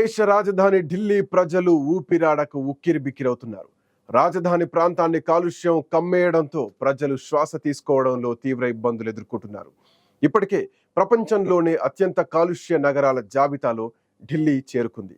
దేశ రాజధాని ఢిల్లీ ప్రజలు ఊపిరాడక ఉక్కిరిబిక్కిరవుతున్నారు. రాజధాని ప్రాంతాన్ని కాలుష్యం కమ్మేయడంతో ప్రజలు శ్వాస తీసుకోవడంలో తీవ్ర ఇబ్బందులు ఎదుర్కొంటున్నారు. ఇప్పటికే ప్రపంచంలోనే అత్యంత కాలుష్య నగరాల జాబితాలో ఢిల్లీ చేరుకుంది.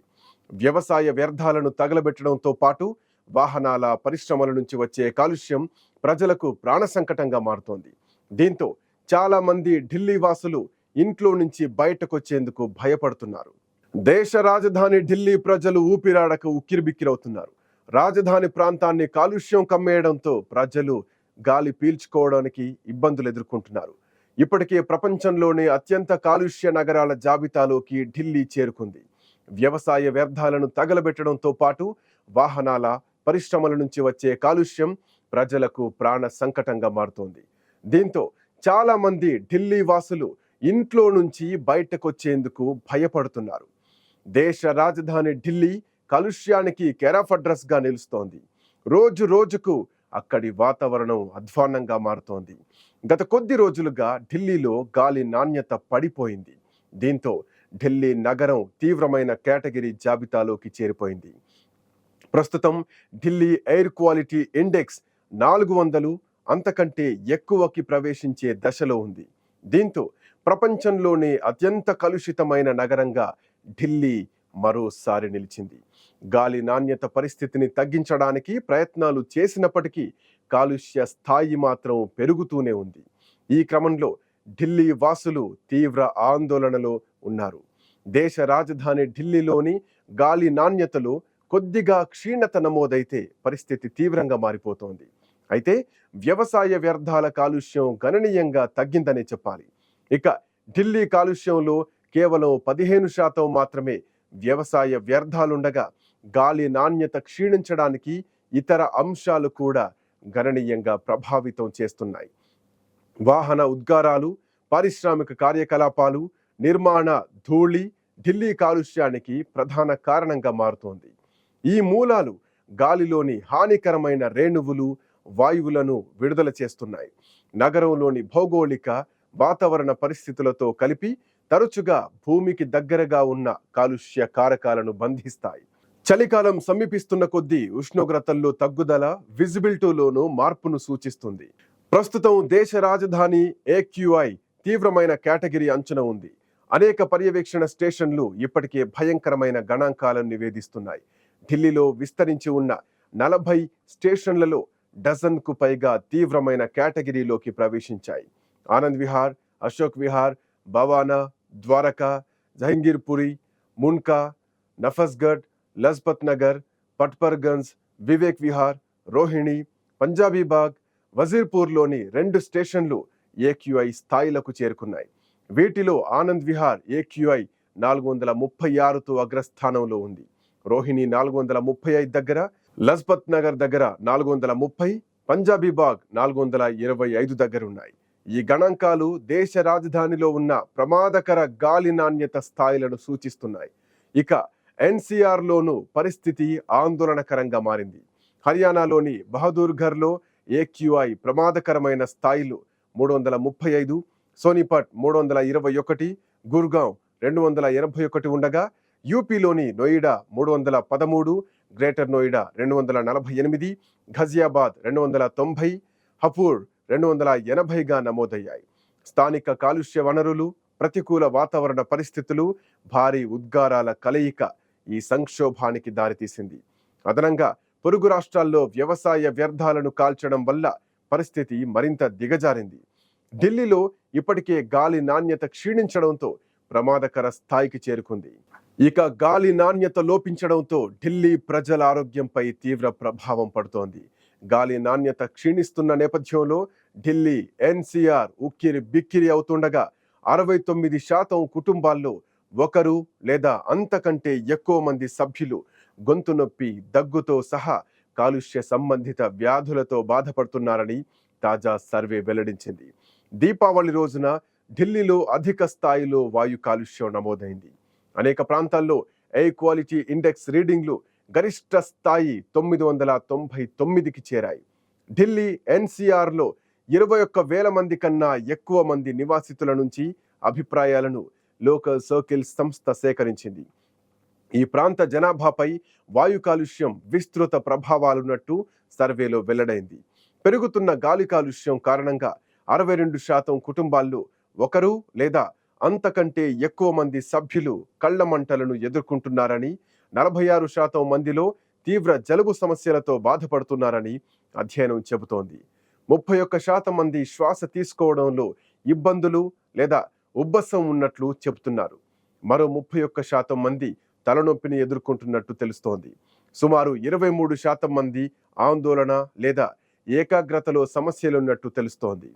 వ్యవసాయ వ్యర్థాలను తగలబెట్టడంతో పాటు వాహనాల పరిశ్రమల నుంచి వచ్చే కాలుష్యం ప్రజలకు ప్రాణ సంకటంగా మారుతోంది. దీంతో చాలా మంది ఢిల్లీ వాసులు ఇంట్లో నుంచి బయటకొచ్చేందుకు భయపడుతున్నారు. దేశ రాజధాని ఢిల్లీ ప్రజలు ఊపిరాడక ఉక్కిరిబిక్కిరవుతున్నారు. రాజధాని ప్రాంతాన్ని కాలుష్యం కమ్మేయడంతో ప్రజలు గాలి పీల్చుకోవడానికి ఇబ్బందులు ఎదుర్కొంటున్నారు. ఇప్పటికే ప్రపంచంలోనే అత్యంత కాలుష్య నగరాల జాబితాలోకి ఢిల్లీ చేరుకుంది. వ్యవసాయ వ్యర్థాలను తగలబెట్టడంతో పాటు వాహనాల పరిశ్రమల నుంచి వచ్చే కాలుష్యం ప్రజలకు ప్రాణ సంకటంగా మారుతోంది. దీంతో చాలా మంది ఢిల్లీ వాసులు ఇంట్లో నుంచి బయటకొచ్చేందుకు భయపడుతున్నారు. దేశ రాజధాని ఢిల్లీ కాలుష్యానికి కేర్ ఆఫ్ అడ్రస్ గా నిలుస్తోంది. రోజు రోజుకు అక్కడి వాతావరణం అధ్వాన్నంగా మారుతోంది. గత కొద్ది రోజులుగా ఢిల్లీలో గాలి నాణ్యత పడిపోయింది. దీంతో ఢిల్లీ నగరం తీవ్రమైన కేటగిరీ జాబితాలోకి చేరిపోయింది. ప్రస్తుతం ఢిల్లీ ఎయిర్ క్వాలిటీ ఇండెక్స్ 400 అంతకంటే ఎక్కువకి ప్రవేశించే దశలో ఉంది. దీంతో ప్రపంచంలోనే అత్యంత కలుషితమైన నగరంగా ఢిల్లీ మరోసారి నిలిచింది. గాలి నాణ్యత పరిస్థితిని తగ్గించడానికి ప్రయత్నాలు చేసినప్పటికీ కాలుష్య స్థాయి మాత్రం పెరుగుతూనే ఉంది. ఈ క్రమంలో ఢిల్లీ వాసులు తీవ్ర ఆందోళనలో ఉన్నారు. దేశ రాజధాని ఢిల్లీలోని గాలి నాణ్యతలో కొద్దిగా క్షీణత నమోదైతే పరిస్థితి తీవ్రంగా మారిపోతోంది. అయితే వ్యవసాయ వ్యర్థాల కాలుష్యం గణనీయంగా తగ్గిందనే చెప్పాలి. ఇక ఢిల్లీ కాలుష్యంలో కేవలం 15% మాత్రమే వ్యవసాయ వ్యర్థాలుండగా గాలి నాణ్యత క్షీణించడానికి ఇతర అంశాలు కూడా గణనీయంగా ప్రభావితం చేస్తున్నాయి. వాహన ఉద్గారాలు, పారిశ్రామిక కార్యకలాపాలు, నిర్మాణ ధూళి ఢిల్లీ కాలుష్యానికి ప్రధాన కారణంగా మారుతోంది. ఈ మూలాలు గాలిలోని హానికరమైన రేణువులు, వాయువులను విడుదల చేస్తున్నాయి. నగరంలోని భౌగోళిక వాతావరణ పరిస్థితులతో కలిపి తరచుగా భూమికి దగ్గరగా ఉన్న కాలుష్య కారకాలను బంధిస్తాయి. చలికాలం సమీపిస్తున్న కొద్దీ ఉష్ణోగ్రతల్లో తగ్గుదల విజిబిలిటీలోనూ మార్పును సూచిస్తుంది. ప్రస్తుతం దేశ రాజధాని AQI తీవ్రమైన కేటగిరీ అంచనా ఉంది. అనేక పర్యవేక్షణ స్టేషన్లు ఇప్పటికే భయంకరమైన గణాంకాలను నివేదిస్తున్నాయి. ఢిల్లీలో విస్తరించి ఉన్న 40 స్టేషన్లలో డజన్కు పైగా తీవ్రమైన కేటగిరీలోకి ప్రవేశించాయి. ఆనంద్ విహార్, అశోక్ విహార్, భవానా, ద్వారకా, జహంగీర్పురి, మున్కా, నఫస్గఢ్, లజ్పత్ నగర్, పట్పర్గంజ్, వివేక్ విహార్, రోహిణి, పంజాబీ బాగ్, వజీర్పూర్లోని 2 స్టేషన్లు AQI స్థాయిలకు చేరుకున్నాయి. వీటిలో ఆనంద్ విహార్ AQI 436తో అగ్రస్థానంలో ఉంది. రోహిణి 435 దగ్గర, లజ్పత్ నగర్ దగ్గర 430, పంజాబీ బాగ్ 425 దగ్గర ఉన్నాయి. ఈ గణాంకాలు దేశ రాజధానిలో ఉన్న ప్రమాదకర గాలి నాణ్యత స్థాయిలను సూచిస్తున్నాయి. ఇక NCRలోనూ పరిస్థితి ఆందోళనకరంగా మారింది. హర్యానాలోని బహదూర్ఘర్లో AQI ప్రమాదకరమైన స్థాయిలు 335, సోనిపట్ 321, గుర్గాం 281 ఉండగా యూపీలోని నోయిడా 313, గ్రేటర్ నోయిడా 248, ఘజియాబాద్ 290, హపూర్ 280గా నమోదయ్యాయి. స్థానిక కాలుష్య వనరులు, ప్రతికూల వాతావరణ పరిస్థితులు, భారీ ఉద్గారాల కలయిక ఈ సంక్షోభానికి దారితీసింది. అదనంగా పొరుగు రాష్ట్రాల్లో వ్యవసాయ వ్యర్థాలను కాల్చడం వల్ల పరిస్థితి మరింత దిగజారింది. ఢిల్లీలో ఇప్పటికే గాలి నాణ్యత క్షీణించడంతో ప్రమాదకర స్థాయికి చేరుకుంది. ఇక గాలి నాణ్యత లోపించడంతో ఢిల్లీ ప్రజల ఆరోగ్యంపై తీవ్ర ప్రభావం పడుతోంది. గాలి నాణ్యత క్షీణిస్తున్న నేపథ్యంలో ఢిల్లీ NCR ఉక్కిరి బిక్కిరి అవుతుండగా 69% కుటుంబాల్లో ఒకరు లేదా అంతకంటే ఎక్కువ మంది సభ్యులు గొంతు నొప్పి, దగ్గుతో సహా కాలుష్య సంబంధిత వ్యాధులతో బాధపడుతున్నారని తాజా సర్వే వెల్లడించింది. దీపావళి రోజున ఢిల్లీలో అధిక స్థాయిలో వాయు కాలుష్యం నమోదైంది. అనేక ప్రాంతాల్లో ఎయిర్ క్వాలిటీ ఇండెక్స్ రీడింగ్లు గరిష్ట స్థాయి 999కి చేరాయి. ఢిల్లీ NCRలో 21,000 మంది కన్నా ఎక్కువ మంది నివాసితుల నుంచి అభిప్రాయాలను లోకల్ సర్కిల్ సంస్థ సేకరించింది. ఈ ప్రాంత జనాభాపై వాయు కాలుష్యం విస్తృత ప్రభావాలున్నట్టు సర్వేలో వెల్లడైంది. పెరుగుతున్న గాలి కాలుష్యం కారణంగా 62% కుటుంబాల్లో ఒకరు లేదా అంతకంటే ఎక్కువ మంది సభ్యులు కళ్ల మంటలను ఎదుర్కొంటున్నారని, 46% మందిలో తీవ్ర జలుబు సమస్యలతో బాధపడుతున్నారని అధ్యయనం చెబుతోంది. 31% మంది శ్వాస తీసుకోవడంలో ఇబ్బందులు లేదా ఉబ్బసం ఉన్నట్లు చెబుతున్నారు. మరో 31% మంది తలనొప్పిని ఎదుర్కొంటున్నట్టు తెలుస్తోంది. సుమారు 23% మంది ఆందోళన లేదా ఏకాగ్రతలో సమస్యలున్నట్టు తెలుస్తోంది.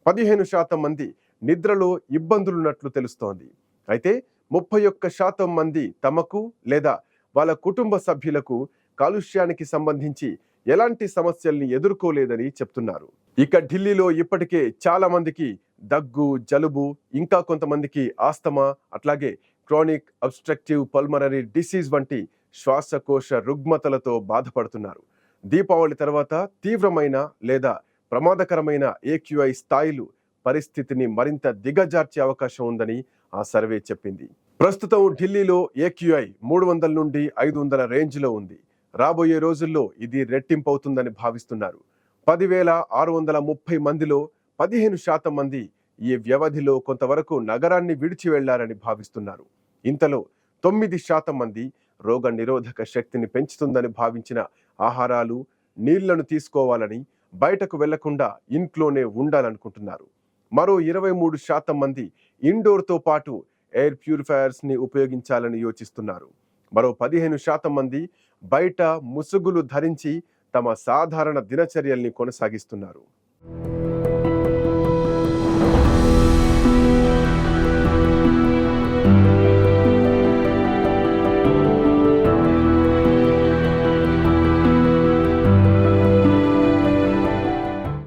15% మంది నిద్రలో ఇబ్బందులున్నట్లు తెలుస్తోంది. అయితే 31% మంది తమకు లేదా వాళ్ళ కుటుంబ సభ్యులకు కాలుష్యానికి సంబంధించి ఎలాంటి సమస్యల్ని ఎదుర్కోలేదని చెప్తున్నారు. ఇక ఢిల్లీలో ఇప్పటికే చాలా మందికి దగ్గు, జలుబు, ఇంకా కొంతమందికి ఆస్తమా, అట్లాగే క్రానిక్ అబ్స్ట్రక్టివ్ పల్మనరీ డిసీజ్ వంటి శ్వాసకోశ రుగ్మతలతో బాధపడుతున్నారు. దీపావళి తర్వాత తీవ్రమైన లేదా ప్రమాదకరమైన AQI స్థాయిలు పరిస్థితిని మరింత దిగజార్చే అవకాశం ఉందని ఆ సర్వే చెప్పింది. ప్రస్తుతం ఢిల్లీలో AQI 300 నుండి 500 రేంజ్లో ఉంది. రాబోయే రోజుల్లో ఇది రెట్టింపవుతుందని భావిస్తున్నారు. 10,630 మందిలో 15% మంది ఈ వ్యవధిలో కొంతవరకు నగరాన్ని విడిచి వెళ్లారని భావిస్తున్నారు. ఇంతలో 9% మంది రోగ నిరోధక శక్తిని పెంచుతుందని భావించిన ఆహారాలు, నీళ్లను తీసుకోవాలని, బయటకు వెళ్లకుండా ఇంట్లోనే ఉండాలనుకుంటున్నారు. మరో 23% మంది ఇండోర్తో పాటు ఎయిర్ ప్యూరిఫైయర్స్ ని ఉపయోగించాలని యోచిస్తున్నారు. మరో 15% మంది బయట ముసుగులు ధరించి తమ సాధారణ దినచర్యల్ని కొనసాగిస్తున్నారు.